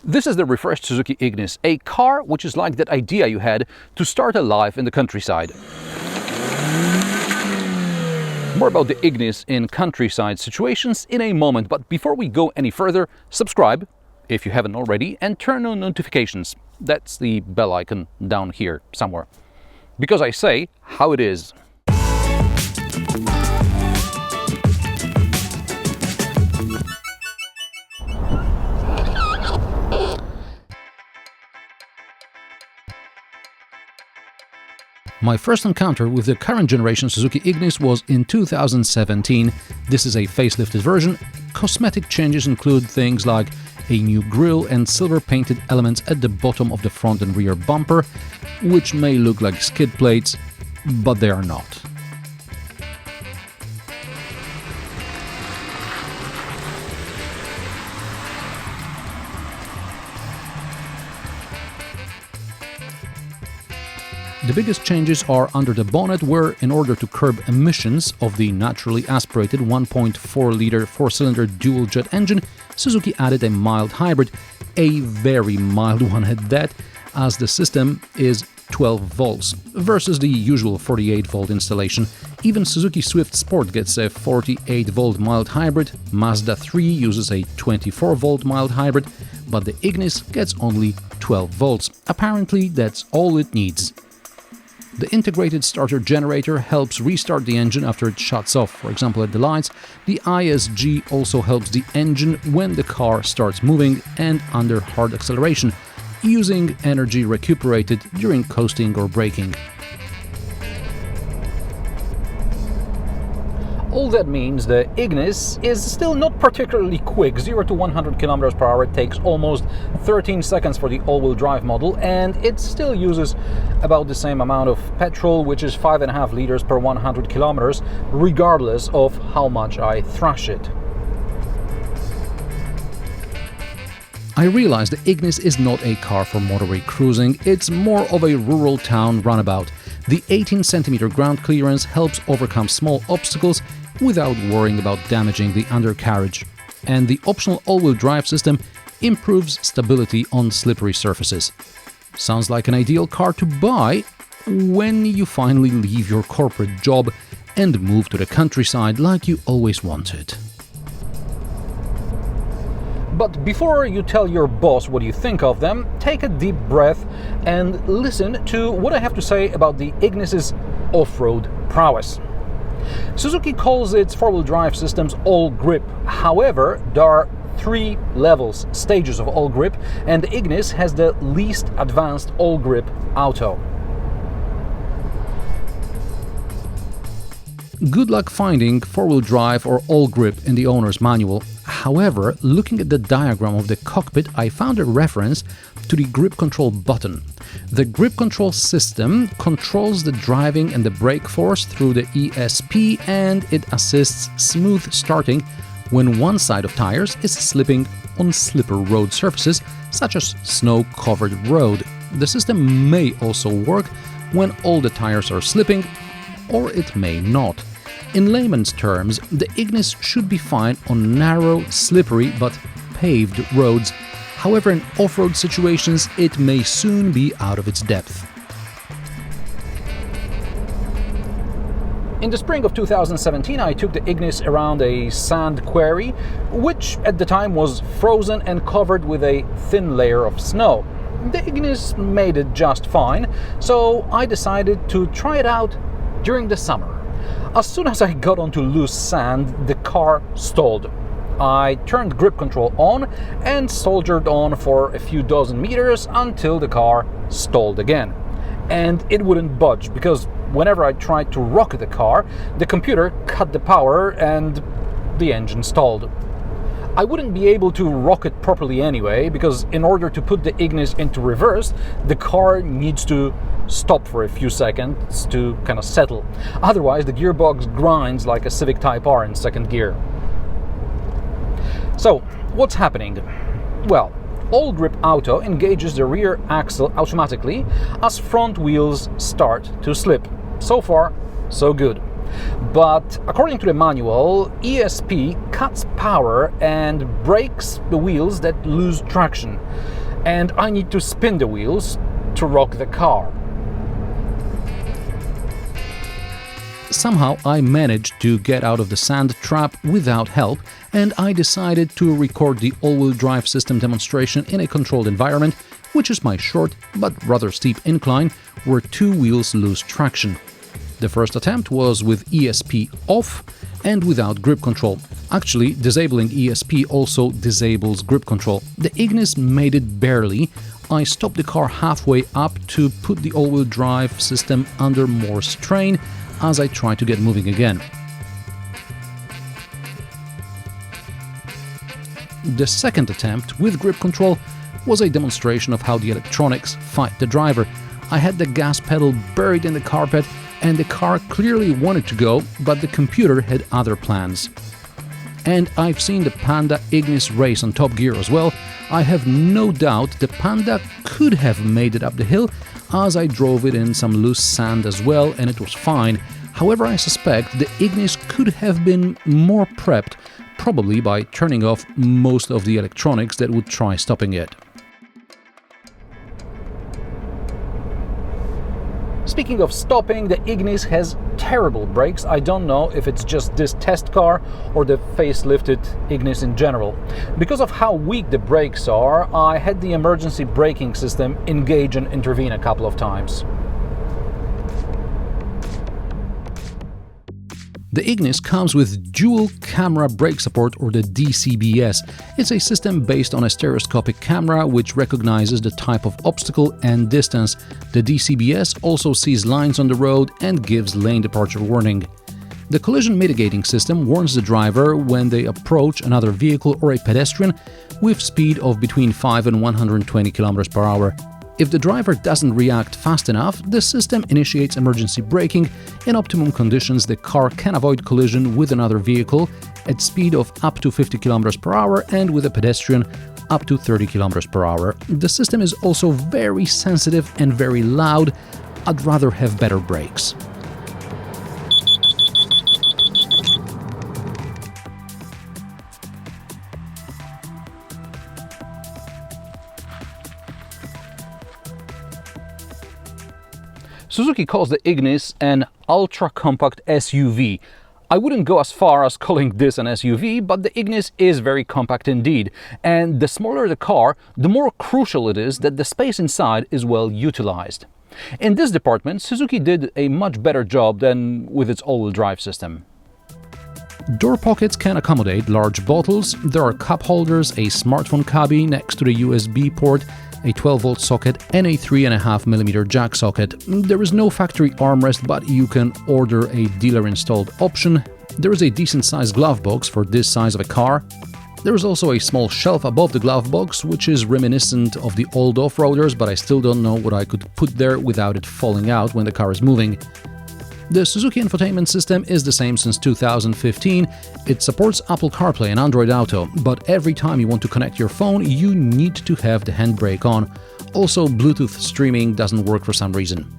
This is the refreshed Suzuki Ignis, a car which is like that idea you had to start a life in the countryside. More about the Ignis in countryside situations in a moment, but before we go any further, subscribe if you haven't already and turn on notifications. That's the bell icon down here somewhere. Because I say how it is. My first encounter with the current generation Suzuki Ignis was in 2017. This is a facelifted version. Cosmetic changes include things like a new grille and silver painted elements at the bottom of the front and rear bumper, which may look like skid plates, but they are not. The biggest changes are under the bonnet, where, in order to curb emissions of the naturally aspirated 1.4-liter 4-cylinder dual-jet engine, Suzuki added a mild hybrid, a very mild one at that, as the system is 12 volts versus the usual 48-volt installation. Even Suzuki Swift Sport gets a 48-volt mild hybrid, Mazda 3 uses a 24-volt mild hybrid, but the Ignis gets only 12 volts. Apparently, that's all it needs. The integrated starter generator helps restart the engine after it shuts off, for example at the lights. The ISG also helps the engine when the car starts moving and under hard acceleration, using energy recuperated during coasting or braking. All that means the Ignis is still not particularly quick. 0 to 100 km per hour takes almost 13 seconds for the all-wheel drive model, and it still uses about the same amount of petrol, which is 5.5 liters per 100 kilometers, regardless of how much I thrash it. I realize the Ignis is not a car for motorway cruising, it's more of a rural town runabout. The 18cm ground clearance helps overcome small obstacles without worrying about damaging the undercarriage. And the optional all-wheel drive system improves stability on slippery surfaces. Sounds like an ideal car to buy when you finally leave your corporate job and move to the countryside like you always wanted. But before you tell your boss what you think of them, take a deep breath and listen to what I have to say about the Ignis's off-road prowess. Suzuki calls its four-wheel drive systems Allgrip. However, there are three stages of Allgrip, and the Ignis has the least advanced Allgrip Auto. Good luck finding four-wheel drive or Allgrip in the owner's manual. However, looking at the diagram of the cockpit, I found a reference to the grip control button. The grip control system controls the driving and the brake force through the ESP, and it assists smooth starting when one side of tires is slipping on slipper road surfaces, such as snow-covered road. The system may also work when all the tires are slipping, or it may not. In layman's terms, the Ignis should be fine on narrow, slippery but paved roads. However, in off-road situations, it may soon be out of its depth. In the spring of 2017, I took the Ignis around a sand quarry, which at the time was frozen and covered with a thin layer of snow. The Ignis made it just fine, so I decided to try it out during the summer. As soon as I got onto loose sand, the car stalled. I turned grip control on and soldiered on for a few dozen meters until the car stalled again. And it wouldn't budge, because whenever I tried to rocket the car, the computer cut the power and the engine stalled. I wouldn't be able to rock it properly anyway, because in order to put the Ignis into reverse, the car needs to stop for a few seconds to kind of settle. Otherwise, the gearbox grinds like a Civic Type R in second gear. So, what's happening? Well, Allgrip Auto engages the rear axle automatically as front wheels start to slip. So far, so good. But according to the manual, ESP cuts power and brakes the wheels that lose traction, and I need to spin the wheels to rock the car. Somehow I managed to get out of the sand trap without help, and I decided to record the all-wheel drive system demonstration in a controlled environment, which is my short but rather steep incline where two wheels lose traction. The first attempt was with ESP off and without grip control. Actually, disabling ESP also disables grip control. The Ignis made it barely. I stopped the car halfway up to put the all-wheel drive system under more strain as I tried to get moving again. The second attempt with grip control was a demonstration of how the electronics fight the driver. I had the gas pedal buried in the carpet and the car clearly wanted to go, but the computer had other plans. And I've seen the Panda Ignis race on Top Gear as well. I have no doubt the Panda could have made it up the hill, as I drove it in some loose sand as well and it was fine. However, I suspect the Ignis could have been more prepped, probably by turning off most of the electronics that would try stopping it. Speaking of stopping, the Ignis has terrible brakes. I don't know if it's just this test car or the facelifted Ignis in general. Because of how weak the brakes are, I had the emergency braking system engage and intervene a couple of times. The Ignis comes with dual camera brake support, or the DCBS. It's a system based on a stereoscopic camera which recognizes the type of obstacle and distance. The DCBS also sees lines on the road and gives lane departure warning. The collision mitigating system warns the driver when they approach another vehicle or a pedestrian with speed of between 5 and 120 km per hour. If the driver doesn't react fast enough, the system initiates emergency braking. In optimum conditions, the car can avoid collision with another vehicle at speed of up to 50 km per hour and with a pedestrian up to 30 km per hour. The system is also very sensitive and very loud. I'd rather have better brakes. Suzuki calls the Ignis an ultra-compact SUV. I wouldn't go as far as calling this an SUV, but the Ignis is very compact indeed. And the smaller the car, the more crucial it is that the space inside is well utilized. In this department, Suzuki did a much better job than with its all-wheel drive system. Door pockets can accommodate large bottles. There are cup holders, a smartphone cubby next to the USB port, a 12-volt socket and a 3.5mm jack socket. There is no factory armrest, but you can order a dealer-installed option. There is a decent-sized glove box for this size of a car. There is also a small shelf above the glove box, which is reminiscent of the old off-roaders, but I still don't know what I could put there without it falling out when the car is moving. The Suzuki infotainment system is the same since 2015. It supports Apple CarPlay and Android Auto, but every time you want to connect your phone, you need to have the handbrake on. Also, Bluetooth streaming doesn't work for some reason.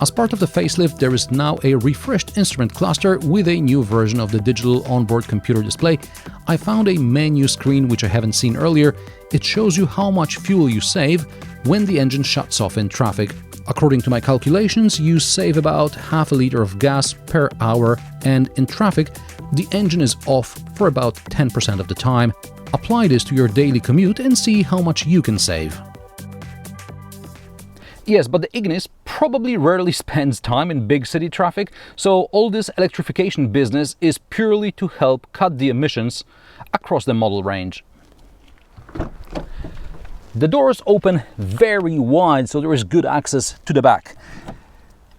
As part of the facelift, there is now a refreshed instrument cluster with a new version of the digital onboard computer display. I found a menu screen which I haven't seen earlier. It shows you how much fuel you save when the engine shuts off in traffic. According to my calculations, you save about half a liter of gas per hour, and in traffic, the engine is off for about 10% of the time. Apply this to your daily commute and see how much you can save. Yes, but the Ignis probably rarely spends time in big city traffic, so all this electrification business is purely to help cut the emissions across the model range. The doors open very wide, so there is good access to the back.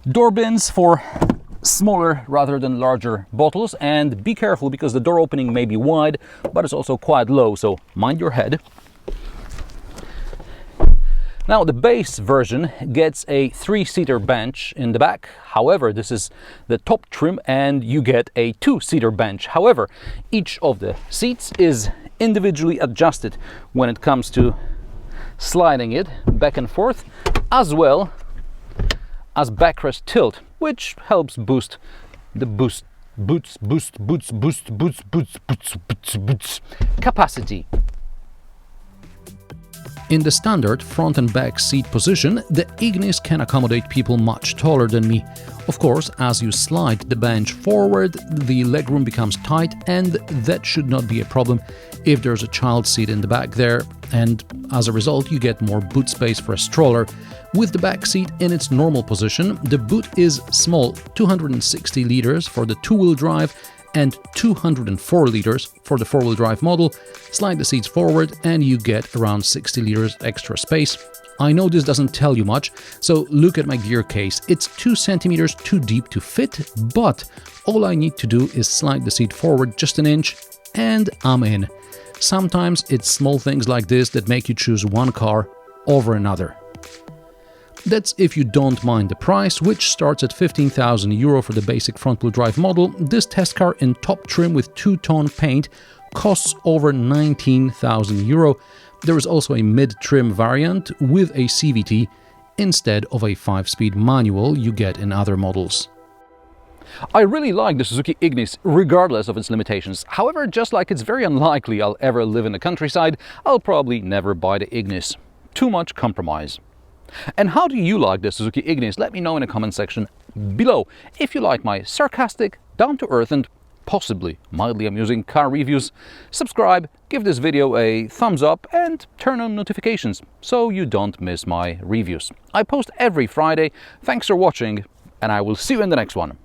Door bins for smaller rather than larger bottles, and be careful because the door opening may be wide, but it's also quite low, so mind your head. Now, the base version gets a 3-seater bench in the back. However, this is the top trim and you get a 2-seater bench. However, each of the seats is individually adjusted when it comes to sliding it back and forth, as well as backrest tilt, which helps boost the boost capacity. In the standard front and back seat position, the Ignis can accommodate people much taller than me. Of course, as you slide the bench forward, the legroom becomes tight, and that should not be a problem if there's a child seat in the back there, and as a result you get more boot space for a stroller. With the back seat in its normal position, the boot is small, 260 liters for the two-wheel drive and 204 liters for the four-wheel drive model. Slide the seats forward and you get around 60 liters extra space. I know this doesn't tell you much, so look at my gear case. It's 2 centimeters too deep to fit, but all I need to do is slide the seat forward just an inch and I'm in. Sometimes it's small things like this that make you choose one car over another. That's if you don't mind the price, which starts at 15,000 euro for the basic front-wheel drive model. This test car in top trim with two-tone paint costs over 19,000 euro. There is also a mid-trim variant with a CVT instead of a 5-speed manual you get in other models. I really like the Suzuki Ignis, regardless of its limitations. However, just like it's very unlikely I'll ever live in the countryside, I'll probably never buy the Ignis. Too much compromise. And how do you like the Suzuki Ignis? Let me know in the comment section below. If you like my sarcastic, down-to-earth and possibly mildly amusing car reviews, subscribe, give this video a thumbs up and turn on notifications so you don't miss my reviews. I post every Friday. Thanks for watching and I will see you in the next one.